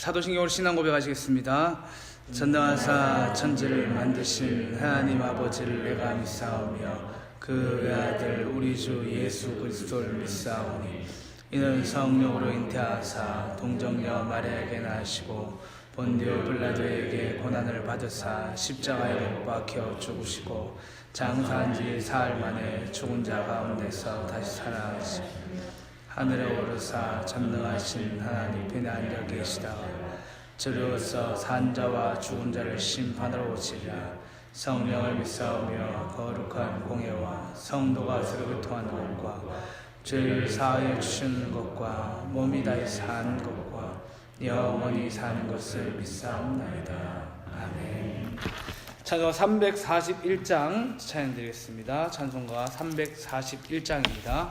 사도신경으로 신앙 고백하시겠습니다. 전능하사 천지를 만드신 하나님 아버지를 내가 믿사오며 그 외아들 우리 주 예수 그리스도를 믿사오니 이는 성령으로 잉태하사 동정녀 마리아에게 나시고 본디오 빌라도에게 고난을 받으사 십자가에 못 박혀 죽으시고 장사한 지 사흘 만에 죽은 자 가운데서 다시 살아나시고 하늘에 오르사 전능하신 하나님 편에 앉아 계시다가 저리로서 산 자와 죽은 자를 심판하러 오시리라. 성령을 믿사오며 거룩한 공예와 성도가 서로 교통하는 것과 죄를 사하여 주시는 것과 몸이 다시 사는 것과 영원히 사는 것을 믿사옵나이다. 아멘. 찬송 341장 찬양드리겠습니다. 찬송가 341장입니다.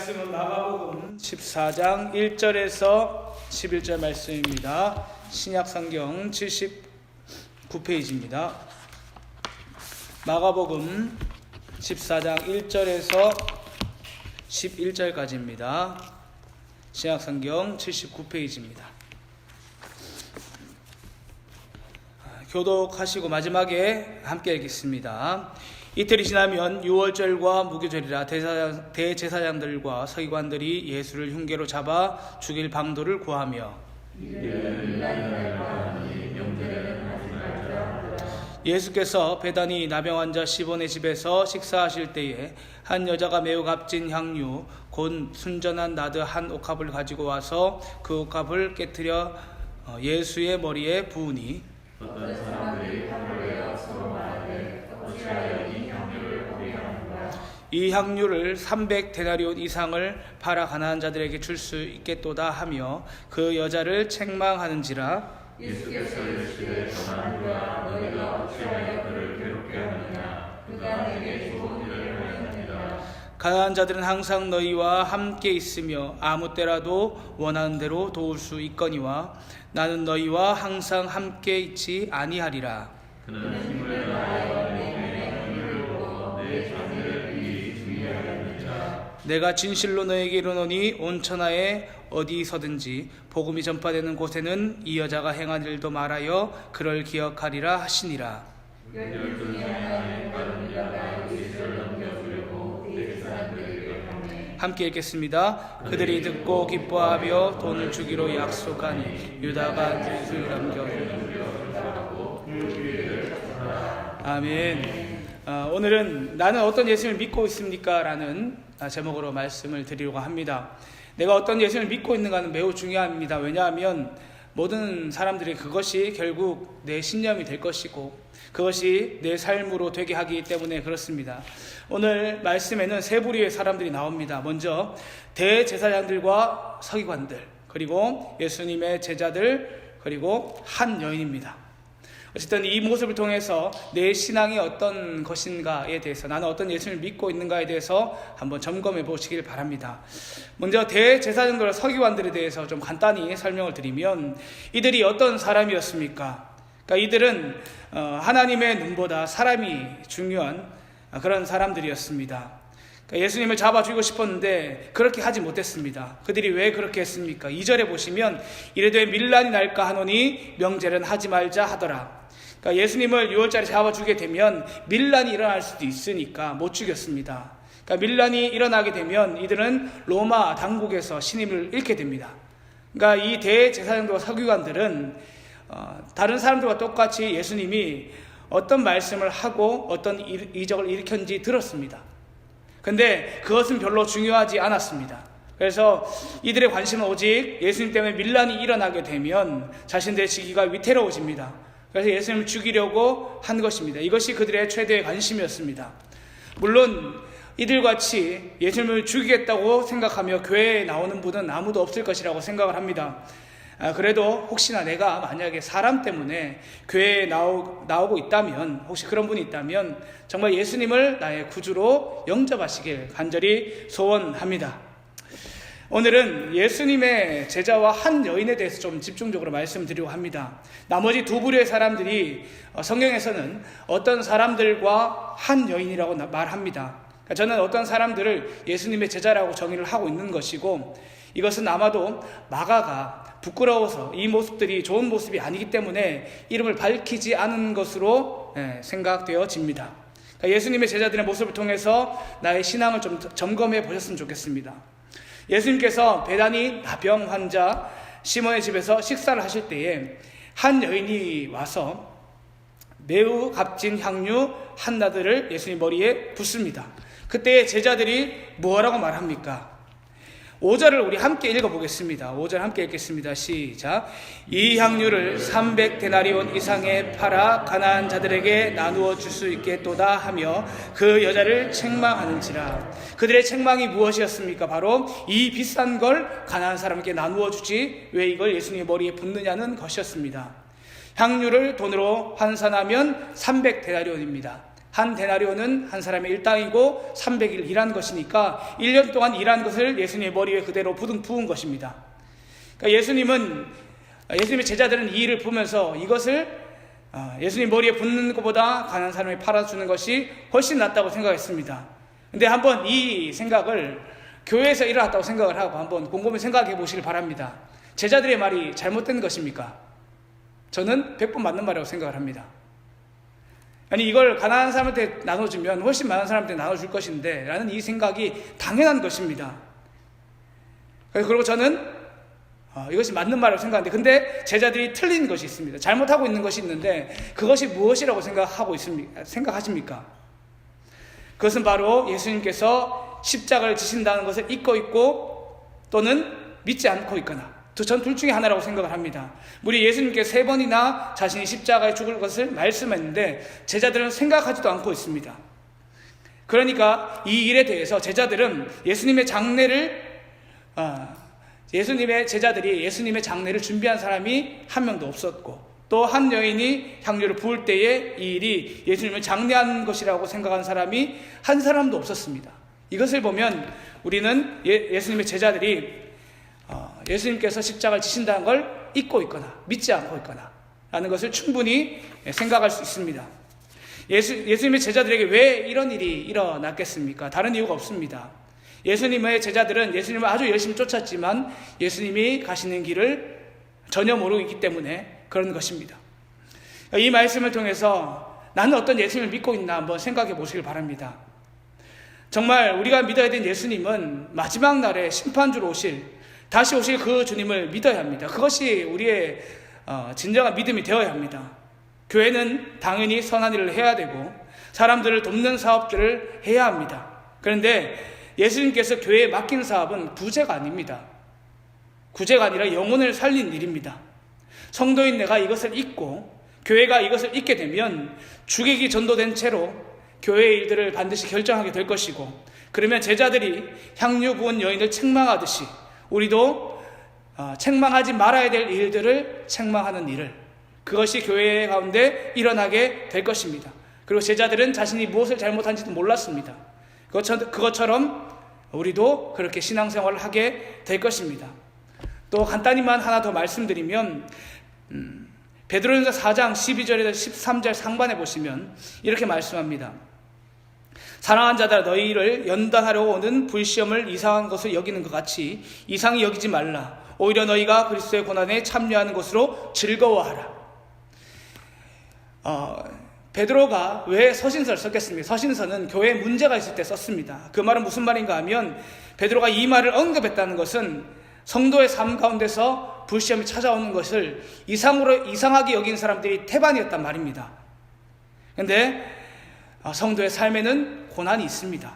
말씀은 마가복음 14장 1절에서 11절 말씀입니다. 신약성경 79페이지입니다. 마가복음 14장 1절에서 11절까지입니다. 신약성경 79페이지입니다. 교독하시고 마지막에 함께 읽겠습니다. 이틀이 지나면 유월절과 무교절이라 대제사장들과 서기관들이 예수를 흉계로 잡아 죽일 방도를 구하며 예수께서 베다니 나병 환자 시몬의 집에서 식사하실 때에 한 여자가 매우 값진 향유 곧 순전한 나드 한 옥합을 가지고 와서 그 옥합을 깨뜨려 예수의 머리에 부으니 어떤 사람들이 함부로 서로 말하되 어찌하여 이 향유를 포기하는가. 이 향유를 300데나리온 이상을 팔아 가난한 자들에게 줄 수 있겠도다 하며 그 여자를 책망하는지라. 예수께서 이르시되 가난하노라 너희가 어찌하여 그를 괴롭게 하느냐. 그가 내게 좋은 일을 하였느니라. 가난한 자들은 항상 너희와 함께 있으며 아무 때라도 원하는 대로 도울 수 있거니와 나는 너희와 항상 함께 있지 아니하리라. 그는 힘을 다하여 내 행위를 보고 내 자녀를 미리 준비하였느니라. 내가 진실로 너에게 이르노니 온 천하에 어디서든지 복음이 전파되는 곳에는 이 여자가 행한 일도 말하여 그를 기억하리라 하시니라. 열두 중에 하나는 다른 유다가 예수를 넘겨주려고 대개 사람들에게 하매 함께 읽겠습니다. 그들이 듣고 기뻐하며 돈을 주기로 약속하니 유다가 예수를 넘겨주려고 아멘. 오늘은 나는 어떤 예수님을 믿고 있습니까? 라는 제목으로 말씀을 드리려고 합니다. 내가 어떤 예수님을 믿고 있는가는 매우 중요합니다. 왜냐하면 모든 사람들이 그것이 결국 내 신념이 될 것이고 그것이 내 삶으로 되게 하기 때문에 그렇습니다. 오늘 말씀에는 세 부류의 사람들이 나옵니다. 먼저 대제사장들과 서기관들, 그리고 예수님의 제자들, 그리고 한 여인입니다. 어쨌든 이 모습을 통해서 내 신앙이 어떤 것인가에 대해서, 나는 어떤 예수님을 믿고 있는가에 대해서 한번 점검해 보시길 바랍니다. 먼저 대제사장들과 서기관들에 대해서 좀 간단히 설명을 드리면, 이들이 어떤 사람이었습니까? 그러니까 이들은 하나님의 눈보다 사람이 중요한 그런 사람들이었습니다. 그러니까 예수님을 잡아 죽이고 싶었는데 그렇게 하지 못했습니다. 그들이 왜 그렇게 했습니까? 2절에 보시면 이르되 밀란이 날까 하노니 명제는 하지 말자 하더라. 그러니까 예수님을 6월달에 잡아 죽게 되면 밀란이 일어날 수도 있으니까 못 죽였습니다. 그러니까 밀란이 일어나게 되면 이들은 로마 당국에서 신임을 잃게 됩니다. 그러니까 이 대제사장들과 서기관들은 다른 사람들과 똑같이 예수님이 어떤 말씀을 하고 어떤 이적을 일으켰는지 들었습니다. 근데 그것은 별로 중요하지 않았습니다. 그래서 이들의 관심은 오직 예수님 때문에 밀란이 일어나게 되면 자신들의 지기가 위태로워집니다. 그래서 예수님을 죽이려고 한 것입니다. 이것이 그들의 최대의 관심이었습니다. 물론 이들같이 예수님을 죽이겠다고 생각하며 교회에 나오는 분은 아무도 없을 것이라고 생각을 합니다. 그래도 혹시나 내가 만약에 사람 때문에 교회에 나오고 있다면, 혹시 그런 분이 있다면 정말 예수님을 나의 구주로 영접하시길 간절히 소원합니다. 오늘은 예수님의 제자와 한 여인에 대해서 좀 집중적으로 말씀드리려고 합니다. 나머지 두 부류의 사람들이 성경에서는 어떤 사람들과 한 여인이라고 말합니다. 저는 어떤 사람들을 예수님의 제자라고 정의를 하고 있는 것이고, 이것은 아마도 마가가 부끄러워서 이 모습들이 좋은 모습이 아니기 때문에 이름을 밝히지 않은 것으로 생각되어집니다. 예수님의 제자들의 모습을 통해서 나의 신앙을 좀 점검해 보셨으면 좋겠습니다. 예수님께서 베다니 나병 환자 시몬의 집에서 식사를 하실 때에 한 여인이 와서 매우 값진 향유 한 나들을 예수님 머리에 붓습니다. 그때 제자들이 뭐라고 말합니까? 5절을 우리 함께 읽어보겠습니다. 5절 함께 읽겠습니다. 시작. 이 향유를 300데나리온 이상에 팔아 가난한 자들에게 나누어 줄 수 있겠도다 하며 그 여자를 책망하는지라. 그들의 책망이 무엇이었습니까? 바로 이 비싼 걸 가난한 사람에게 나누어 주지 왜 이걸 예수님의 머리에 붓느냐는 것이었습니다. 향유를 돈으로 환산하면 300데나리온입니다. 한 데나리온은 한 사람의 일당이고 300일 일한 것이니까 1년 동안 일한 것을 예수님의 머리에 그대로 부은 것입니다. 그러니까 예수님의 제자들은 이 일을 보면서 이것을 예수님 머리에 붓는 것보다 가난한 사람이 팔아주는 것이 훨씬 낫다고 생각했습니다. 근데 한번 이 생각을 교회에서 일어났다고 생각을 하고 한번 곰곰이 생각해 보시길 바랍니다. 제자들의 말이 잘못된 것입니까? 저는 100번 맞는 말이라고 생각을 합니다. 아니 이걸 가난한 사람한테 나눠주면 훨씬 많은 사람한테 나눠줄 것인데 라는 이 생각이 당연한 것입니다. 그리고 저는 이것이 맞는 말이라고 생각하는데, 근데 제자들이 틀린 것이 있습니다. 잘못하고 있는 것이 있는데 그것이 무엇이라고 생각하십니까? 그것은 바로 예수님께서 십자가를 지신다는 것을 잊고 있고 또는 믿지 않고 있거나, 전 둘 중에 하나라고 생각을 합니다. 우리 예수님께서 3번이나 자신이 십자가에 죽을 것을 말씀했는데 제자들은 생각하지도 않고 있습니다. 그러니까 이 일에 대해서 제자들은 예수님의 제자들이 예수님의 장례를 준비한 사람이 한 명도 없었고, 또 한 여인이 향유를 부을 때에 이 일이 예수님을 장례한 것이라고 생각한 사람이 한 사람도 없었습니다. 이것을 보면 우리는 예수님의 제자들이 예수님께서 십자가를 지신다는 걸 잊고 있거나 믿지 않고 있거나 라는 것을 충분히 생각할 수 있습니다. 예수님의 제자들에게 왜 이런 일이 일어났겠습니까? 다른 이유가 없습니다. 예수님의 제자들은 예수님을 아주 열심히 쫓았지만 예수님이 가시는 길을 전혀 모르고 있기 때문에 그런 것입니다. 이 말씀을 통해서 나는 어떤 예수님을 믿고 있나 한번 생각해 보시길 바랍니다. 정말 우리가 믿어야 되는 예수님은 마지막 날에 심판주로 다시 오실 그 주님을 믿어야 합니다. 그것이 우리의 진정한 믿음이 되어야 합니다. 교회는 당연히 선한 일을 해야 되고 사람들을 돕는 사업들을 해야 합니다. 그런데 예수님께서 교회에 맡긴 사업은 구제가 아닙니다. 구제가 아니라 영혼을 살린 일입니다. 성도인 내가 이것을 잊고 교회가 이것을 잊게 되면 죽이기 전도된 채로 교회의 일들을 반드시 결정하게 될 것이고, 그러면 제자들이 향유 부은 여인을 책망하듯이 우리도 책망하지 말아야 될 일들을 책망하는 일을, 그것이 교회 가운데 일어나게 될 것입니다. 그리고 제자들은 자신이 무엇을 잘못한지도 몰랐습니다. 그것처럼 우리도 그렇게 신앙생활을 하게 될 것입니다. 또 간단히만 하나 더 말씀드리면 베드로전서 4장 12절에서 13절 상반에 보시면 이렇게 말씀합니다. 사랑하는 자들아, 너희를 연단하려고 오는 불시험을 이상한 것을 여기는 것 같이 이상히 여기지 말라. 오히려 너희가 그리스도의 고난에 참여하는 것으로 즐거워하라. 베드로가 왜 서신서를 썼겠습니까? 서신서는 교회에 문제가 있을 때 썼습니다. 그 말은 무슨 말인가 하면, 베드로가 이 말을 언급했다는 것은 성도의 삶 가운데서 불시험이 찾아오는 것을 이상하게 여긴 사람들이 태반이었단 말입니다. 그런데 성도의 삶에는 고난이 있습니다.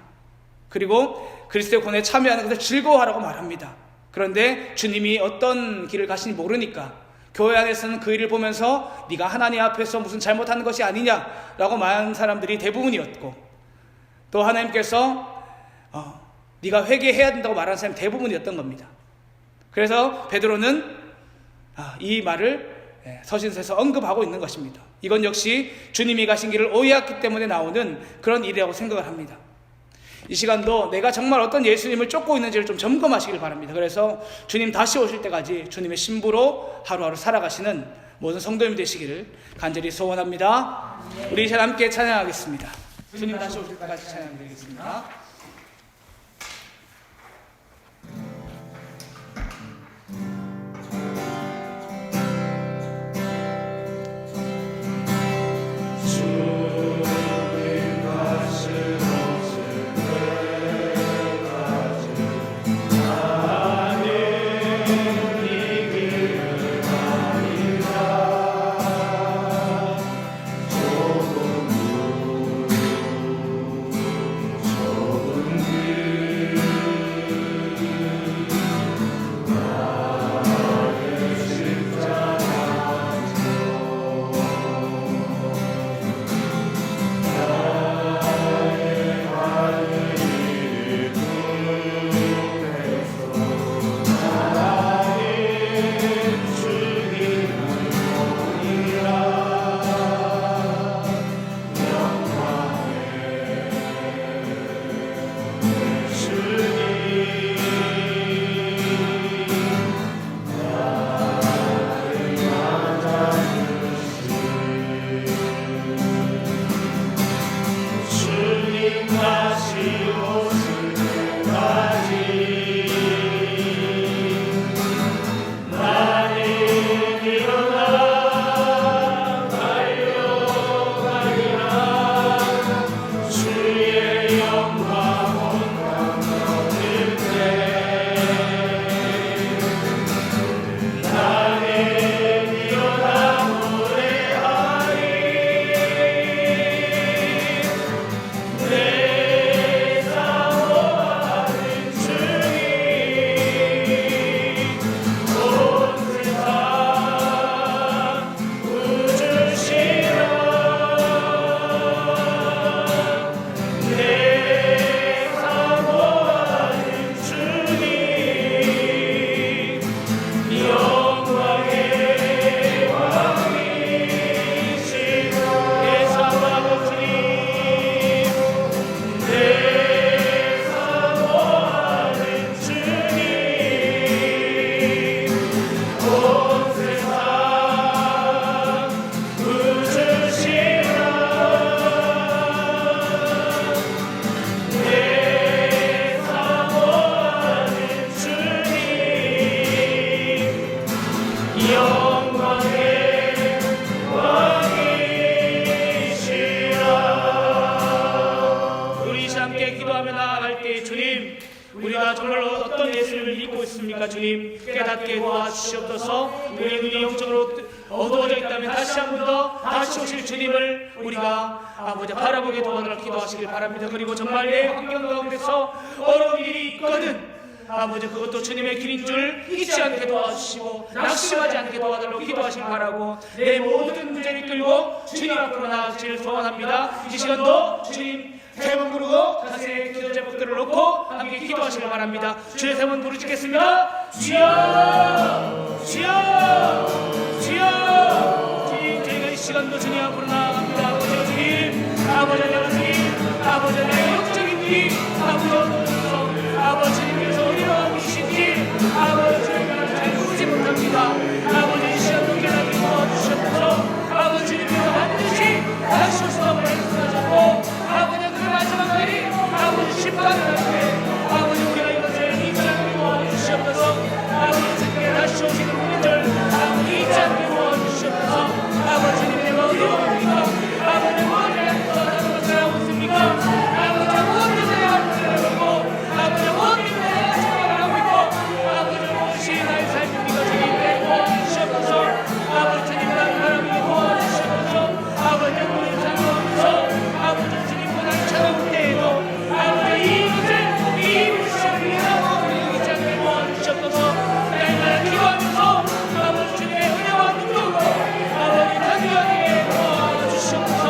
그리고 그리스도의 고난에 참여하는 것을 즐거워하라고 말합니다. 그런데 주님이 어떤 길을 가시는지 모르니까 교회 안에서는 그 일을 보면서 네가 하나님 앞에서 무슨 잘못하는 것이 아니냐라고 말하는 사람들이 대부분이었고, 또 하나님께서 네가 회개해야 된다고 말하는 사람이 대부분이었던 겁니다. 그래서 베드로는 이 말을 서신서에서 언급하고 있는 것입니다. 이건 역시 주님이 가신 길을 오해했기 때문에 나오는 그런 일이라고 생각을 합니다. 이 시간도 내가 정말 어떤 예수님을 쫓고 있는지를 좀 점검하시길 바랍니다. 그래서 주님 다시 오실 때까지 주님의 신부로 하루하루 살아가시는 모든 성도님이 되시기를 간절히 소원합니다. 우리 이제 함께 찬양하겠습니다. 주님 다시 오실 때까지 찬양드리겠습니다. 조금 때에 주님 우리가 정말로 어떤 예수님을 믿고 있습니까? 주님 깨닫게 도와주시옵소서. 우리의 눈이 영적으로 어두워져 있다면 다시 한 번 더 다시 오실 주님을 우리가 아버지 바라보게 도와달라 기도하시길 바랍니다. 그리고 정말 내 환경 가운데서 어려운 일이 있거든 아버지 그것도 주님의 길인 줄 잊지 않게 도와주시고 낙심하지 않게 도와달라고 기도하시길 바라고 내 모든 문제를 끌고 주님 앞으로 나아가시길 소원합니다. 이 시간도 주님 세 번 부르고 자신의 기도 제목들을 놓고 함께 기도하시길 바랍니다. 주의 세 번 부르짖겠습니다. 주여 주여 주여. 주님 저희가 이 시간도 주님 앞으로 나아갑니다. 아버지 주님 아버지 주님 아버지 내 영적인 길 아버지 주님께서 어디로 계신지 아버지 저희가 잘 보지 못합니다. 아버지 이 시간도 깨닫게 도와주셨소. 아버지 주님께서 반드시 다시 오시다고 말씀하셨고 아버지 그 마지막 날이 아버지 심판을 할때 아버지 우리가 이것을 잊지 않게 도와주시옵소서. 아버지 주님께 다시 오시는 분들 아버지 잊지 않게 도와주시옵소서. 아버지 주님 내가 어디로 갑니까? 아버지 무엇을 하고 살아가고 있습니까? 아버지 무엇을 생각하고 아버지 무엇을 생각하고 있고 아버지 무엇이 나의 삶입니까? 주님 도와주시옵소서. 아버지 주님 나를 바라보게 도와주시옵소서. 아버지 우리 삶에서 아버지 주님 나를 찾아올 때에도 아버지 이것을 시험이라고 잊지 않게 도와주시옵소서. 날마다 기도하면서 아버지 주님의 은혜와 능력으로 아버지 단결하게 도와주시옵소서.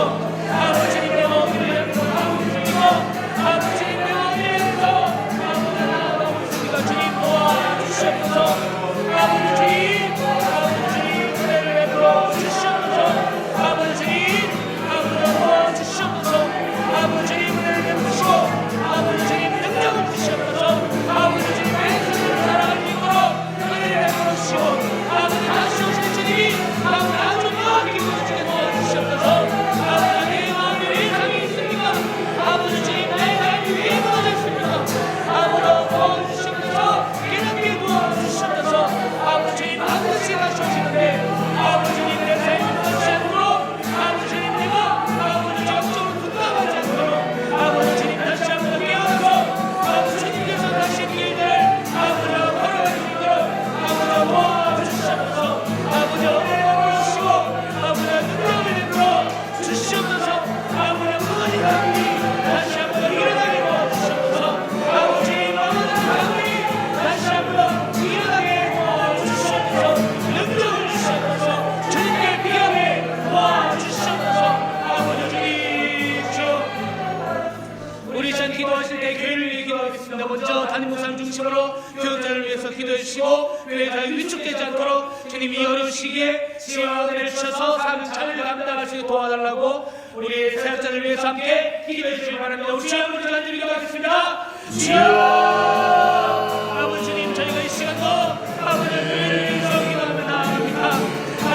아버지 주님의 어디를 하고 있습니까? 아버지 주님의 어디를 아버지 나아가고 있습니까? 주님 도와주시옵소서. 아버지 주님 은혜를 베풀어 주시옵소서. 아버지 주님 도와주시옵소서. 아버지 주님 은혜를 베푸시고 아버지 주님 능력을 주시옵소서. 아버지 주님 말씀을 살아가는 힘으로 은혜를 베풀어 주시고 아버지 다시 오실 주님이 아버지 아주 묘하게 보여주게 도와주시옵소서. 아버지 내 마음이 왜 상해 있습니까? 아버지 주님 나의 삶이 왜 무너져 있습니까? 아버지 도와주시옵소서. 깨닫게 도와주시옵소서. 아버지 주님 반드시 다시 오시는데 아버지 주님 내 삶이 무너지지 않도록 아버지 주님 내가 아버지 적적으로 분담하지 않도록 아버지 주님 다시 한번 깨어서 아버지 주님께서 다시 길들을 아버지와 걸어갈 수 있도록 아버지 도와주시옵소서. 아버지 은혜를 베풀어주시고 아버지 능력을 베풀어 주시옵소서. 아버지 무너진 가문이 다시 한번 일어나게 도와주시옵소서. 아버지 무너진 가문이 다시 한번 일어나게 도와주시옵소서. 능력을 주시옵소서. 주님께 비하게 도와주시옵소서. 아버지 주님 주여 우리 시간 기도하실 때 교회를 위해 기도하겠습니다. 먼저 담임 목사님 중심으로 교역자를 위해서 기도해 주시고 교회가 위축되지 않도록 주님 이 어려운 시기에 지혜와 은혜를 주셔서 삶의 자리를 감당할 수 있게 도와달라고 우리 사역자를 위해서 함께 기도해 주시기 바랍니다. 우리 주여 우리 간절히 기도하겠습니다. 주여 아버지 주님 저희가 이 시간도 아버지 교회를 위해서 기도하며 나아갑니다.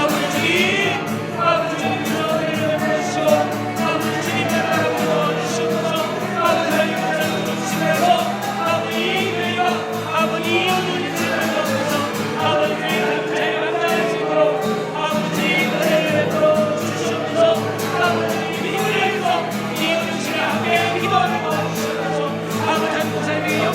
아버지 주님 아버지 주님께서 은혜를 베풀어주시고 아버지 주님의 바라보고 도와주시옵소서. 아버지 하나님 주시면서 아버지 이 교회가 아버지 이 어두운 세상을 주옵소서. 아버지 교회를 잘 감당할 수 있도록 아버지 은혜를 베풀어 주시옵소서. 아버지 주님 이 교회에서 이 어두운 시간 함께 기도하며 도와주시옵소서. 아버지 하나님 목사님의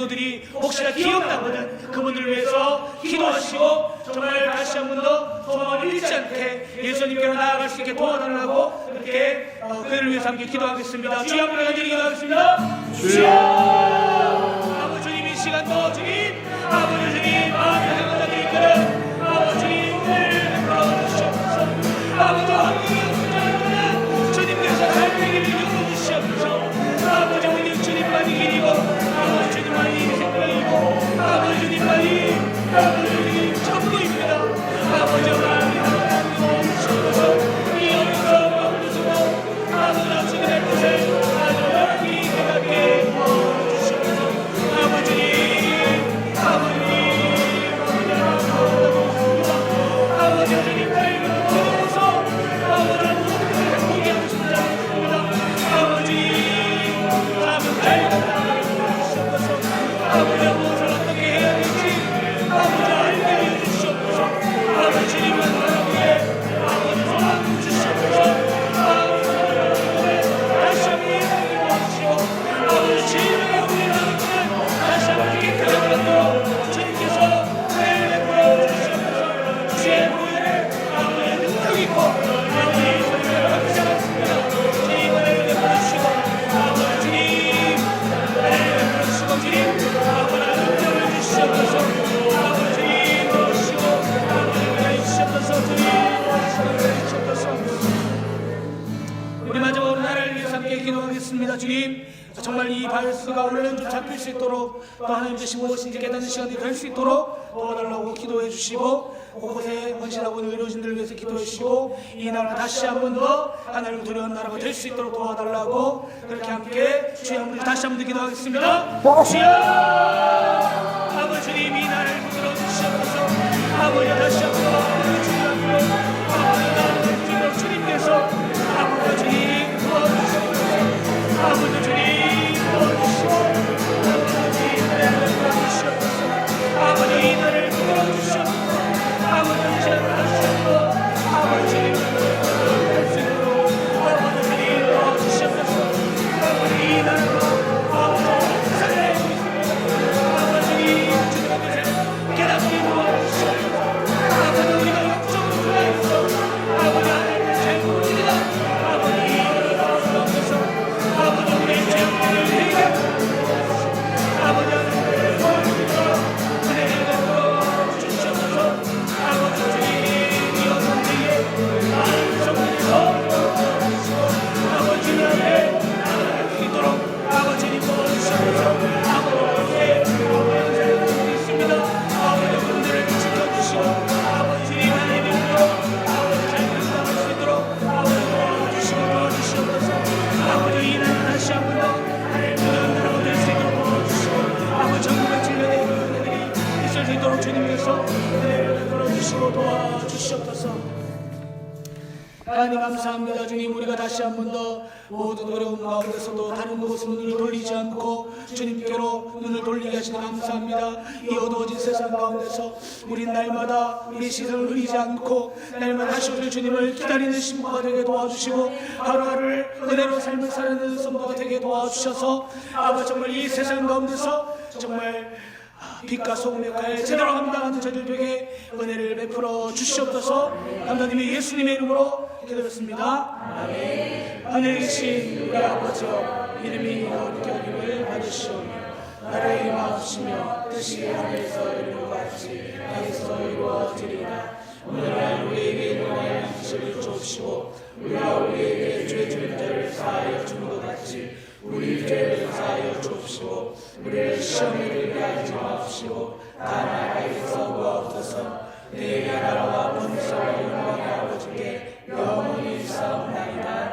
성도들이 혹시나 기억나거든 그분들을 위해서 기도하시고 정말 다시 한 번 더 소망을 잃지 않게 예수님께로 나아갈 수 있게 도와달라고 그렇게 그들을 위해서 함께 기도하겠습니다. 주여 함께 간절히 기도하겠습니다. 주여 아버지 주님 이 시간도 주님 아버지 주님 마음의 생각을 이끌어 아버지 주님을 불러주시옵소서. 아버지 하나님 주님께서 삶의 길을 열어주시옵소서. 아버지 오직 주님만이 길이고 아버지 주님만이 생명이고 아버지 주님만이 아버지 주님 전부입니다. 아버지 하나님 주시옵소서. 이 어려운 마음으로 아버지 주님의 뜻을 아주 여기 깨닫게 도와주시옵소서. 아버지 아버지 주님을 믿어서 아버지 모든 포기하고 싶지 않습니다. 아버지 아버지 주시옵소서. 아버지 무엇을 어떻게 해야 될지 아버지 알게 해주시옵소서. 아버지 주님은 하나님의 아버지 소망 주시옵소서. 다시 한번 기도하시고 아버지 주님의 우리를 다시 한번 깨끗하게 만들어 주님께서 내 베풀어 주시옵소서. 주의 보혈에 아버지의 능력 있고 아버지의 소리를 받지 않습니다. 주님 은혜를 베풀어 주시고 아버지 주님 은혜를 베풀어 주시고 주님 아버지 능력을 주시옵소서. 아버지 주님 도우시고 아버지 은혜 주시옵소서. 주님 주시옵소서. 우리 마지막으로 나라를 위해서 함께 기도하겠습니다. 주님 정말 이 바이러스가 얼른 좀 잡힐 수 있도록 또 하나님 뜻이 무엇인지 깨닫는 시간이 될 수 있도록 도와달라고 기도해 주시고 곳곳에 헌신하고 있는 의료진들을 위해서 기도해 주시고 이 나라가 다시 한 번 더 하나님을 두려운 나라가 될 수 있도록 도와달라고 그렇게 함께 주의 한번 다시 한 번 더 기도하겠습니다. 주여 아버지 주님 이 나라를 붙들어 주시옵소서. 아버지 다시 한 번 더 주님으로 아버지 나라를 주님께서 아버지 주님 도와주시옵소서. 아버지 주님 도와주시옵소서. 아버지 이 나라를 붙들어 주시옵소서. 아버지 시간을 하시옵소서. 아버지 주님 할 수 있도록 아버지 주님 도와주시옵소서. 아버지 이 나라로 아버지 살아내고 있습니다. 아버지 주님 주님의 뜻을 깨닫게 도와주시옵소서. 아버지 우리가 영적으로 돌아있어 아버지 하나님을 잘 모릅니다. 아버지 이 나라로 도와주옵소서. 아버지 우리의 죄악들을 해결하옵소서. 아버지 하나님을 도와주옵소서. 은혜를 베풀어 주시옵소서. 아버지 주님 이 어선지에 마음 성령에서 도와주시고 아버지 주님 앞에 나아갈 수 있도록 아버지 주님 도와주시옵소서. 아버지 영생을 주고 있습니다. 아버지 분들을 지켜주시고 아버지 주님 하나님의 은혜로 아버지 잘 감당할 수 있도록 아버지 도와주시옵소서. 아버지 이 나라 다시 한 번 더 하나님 두려운 나라가 될 수 있도록 도와주시고 아버지 전국의 질병의 은혜들이 있을 수 있도록 주님께서 은혜를 베풀어 주시고 도와주시옵소서. 하나님 감사합니다. 주님 우리가 다시 한 번 더 모든 어려움 가운데서도 다른 곳에 눈을 돌리지 않고 주님께로 눈을 돌리게 하시니 감사합니다. 이 어두워진 세상 가운데서 우리 날마다 우리 시선을 흐리지 않고 날마다 하시오실 주님을 기다리는 신부가 되게 도와주시고 하루하루를 은혜로 삶을 살아내는 성도가 되게 도와주셔서 아버지 정말 이 세상 가운데서 정말 빛과 소금의 역할 제대로 감당하는 저들에게 은혜를 베풀어 주시옵소서. 감독님이 예수님의 이름으로 기도했습니다. 아멘. 하늘에 계신 우리 아버지여 이름이 거룩히 여김을 받으시오며 나라의 임하옵시며 뜻이 하늘에서 이루는 것 같이 땅에서 이루어지리이다. 오늘날 우리에게 일용할 양식을 주옵시고 우리가 우리에게 죄 지은 자를 사하여 주는 것 같이 우리 죄를 사하여 주옵시고 우리를 시험에 들게 하지 마옵시고 다만 하에서 구하옵소서. 내 나라와 권세와 영광의 아버지께 영원히 사옵나이다.